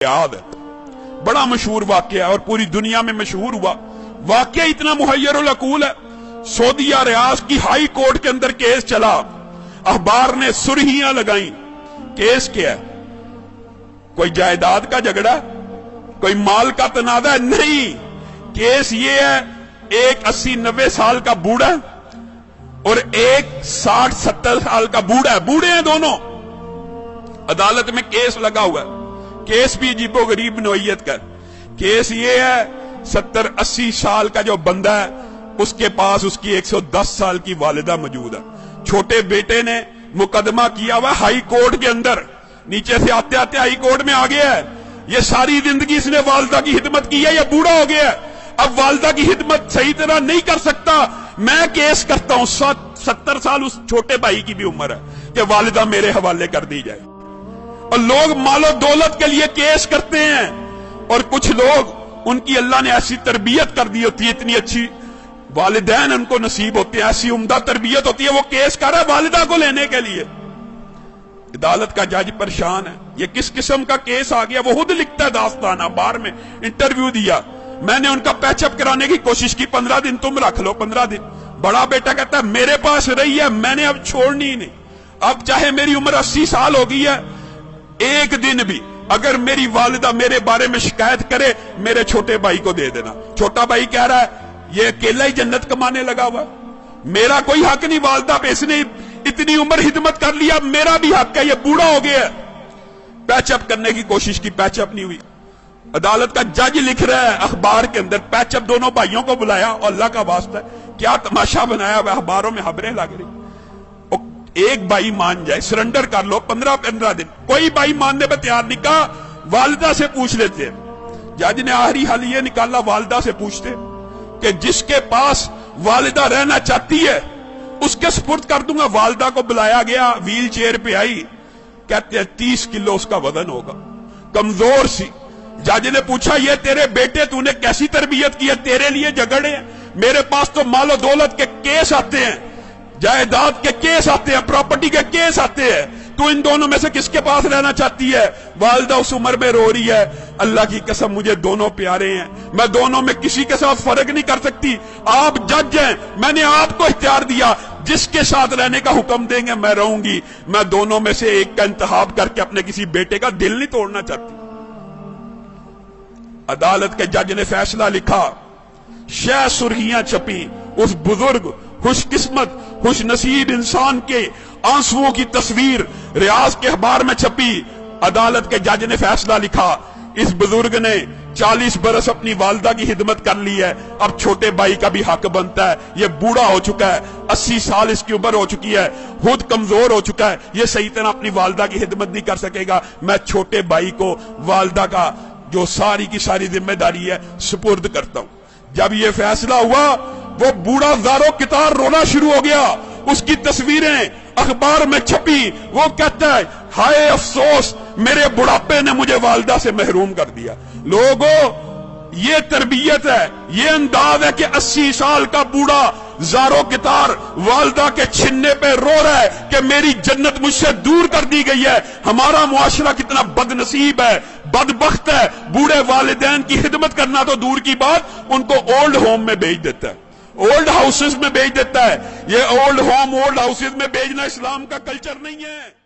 याद है, बड़ा मशहूर वाकया और पूरी दुनिया में मशहूर हुआ। वाकया इतना मुहय्यरुल अकूल है। सऊदीया रियाज की हाई कोर्ट के अंदर केस चला, अखबार ने सुर्खियां लगाई। केस क्या है? कोई जायदाद का झगड़ा, कोई माल का तनाजा? नहीं, केस ये है, एक 80-90 साल का बूढ़ा और एक 60-70 साल का बूढ़ा है, बूढ़े हैं दोनों, अदालत में केस लगा हुआ है। केस भी अजीबो गरीब नौइयत का। केस ये है, 70-80 साल का जो बंदा है उसके पास उसकी 110 साल की वालिदा मौजूद है। छोटे बेटे ने मुकदमा किया हुआ हाई कोर्ट के अंदर, नीचे से आते आते हाई कोर्ट में आ गया है। ये सारी जिंदगी इसने वालिदा की खिदमत की है, ये बूढ़ा हो गया है, अब वालिदा की खिदमत सही तरह नहीं कर सकता, मैं केस करता हूं। 70 साल उस छोटे भाई की भी उम्र है कि वालिदा मेरे हवाले कर दी जाए। और लोग मालो दौलत के लिए केस करते हैं, और कुछ लोग उनकी अल्लाह ने ऐसी तरबियत कर दी होती है, इतनी अच्छी वालिदैन उनको नसीब होते हैं, ऐसी उम्दा तरबियत होती है, वो केस कर रहा है वालिदा को लेने के लिए। अदालत का जज परेशान है, ये किस किस्म का केस आ गया। वो खुद लिखता है दास्तान, अखबार में इंटरव्यू दिया, मैंने उनका पैचअप कराने की कोशिश की, 15 दिन तुम रख लो, 15 दिन। बड़ा बेटा कहता है मेरे पास रही है, मैंने अब छोड़नी ही नहीं, अब चाहे मेरी उम्र 80 साल हो गई है, एक दिन भी अगर मेरी वालिदा मेरे बारे में शिकायत करे, मेरे छोटे भाई को दे देना। छोटा भाई कह रहा है ये अकेला ही जन्नत कमाने लगा हुआ, मेरा कोई हक नहीं वालिदा पे, इसने इतनी उम्र खिदमत कर लिया, मेरा भी हक है, ये बूढ़ा हो गया। पैचअप करने की कोशिश की, पैचअप नहीं हुई। अदालत का जज लिख रहा है अखबार के अंदर, पैचअप दोनों भाइयों को बुलाया, और अल्लाह का वास्ता क्या तमाशा बनाया हुआ, अखबारों में खबरें लग रही। एक भाई मान जाए, सरेंडर कर लो, 15-15 दिन। कोई भाई मानने पर तैयार नहीं, कहा वालिदा से पूछ लेते। जज ने आखिरी हल ये निकाला, वालिदा से पूछते कि जिसके पास वालिदा रहना चाहती है उसके सुपुर्द कर दूंगा। वालिदा को बुलाया गया, व्हील चेयर पे आई, कहते हैं 30 किलो उसका वजन होगा, कमजोर सी। जज ने पूछा ये तेरे बेटे तूने कैसी तरबियत की है, तेरे लिए झगड़े हैं, मेरे पास तो मालो दौलत के केस आते हैं, जायदाद के केस आते हैं, प्रॉपर्टी के केस आते हैं, तू इन दोनों में से किसके पास रहना चाहती है? वालिदा उस उम्र में रो रही है, अल्लाह की कसम मुझे दोनों प्यारे हैं, मैं दोनों में किसी के साथ फर्क नहीं कर सकती, आप जज हैं, मैंने आपको इख्तियार दिया, जिसके साथ रहने का हुक्म देंगे मैं रहूंगी, मैं दोनों में से एक का इंतखाब करके अपने किसी बेटे का दिल नहीं तोड़ना चाहती। अदालत के जज ने फैसला लिखा, शह सुर्खियां छपी, उस बुजुर्ग खुशकिस्मत खुश नसीब इंसान के आंसुओं की तस्वीर रियाज के अखबार में छपी। अदालत के जज ने फैसला लिखा, इस बुजुर्ग ने 40 बरस अपनी वालिदा की खिदमत कर ली है, अब छोटे भाई का भी हक बनता है, ये बूढ़ा हो चुका है, 80 साल इसकी उम्र हो चुकी है, खुद कमजोर हो चुका है, ये सही तरह अपनी वालिदा की खिदमत नहीं कर सकेगा, मैं छोटे भाई को वालिदा का जो सारी की सारी जिम्मेदारी है सुपुर्द करता हूं। जब ये फैसला हुआ, वो बूढ़ा ज़ारो कितार रोना शुरू हो गया, उसकी तस्वीरें अखबार में छपी, वो कहता है हाय अफसोस, मेरे बुढ़ापे ने मुझे वालिदा से महरूम कर दिया। लोगों, ये तरबियत है, ये अंदाज है कि 80 साल का बूढ़ा ज़ारो कितार वालिदा के छिन्ने पे रो रहा है कि मेरी जन्नत मुझसे दूर कर दी गई है। हमारा मुआशरा कितना बदनसीब है, बदबख्त है, बूढ़े वालिदैन की खिदमत करना तो दूर की बात, उनको ओल्ड होम में भेज देता है, ओल्ड हाउसेस में भेज देता है। ये ओल्ड होम ओल्ड हाउसेस में भेजना इस्लाम का कल्चर नहीं है।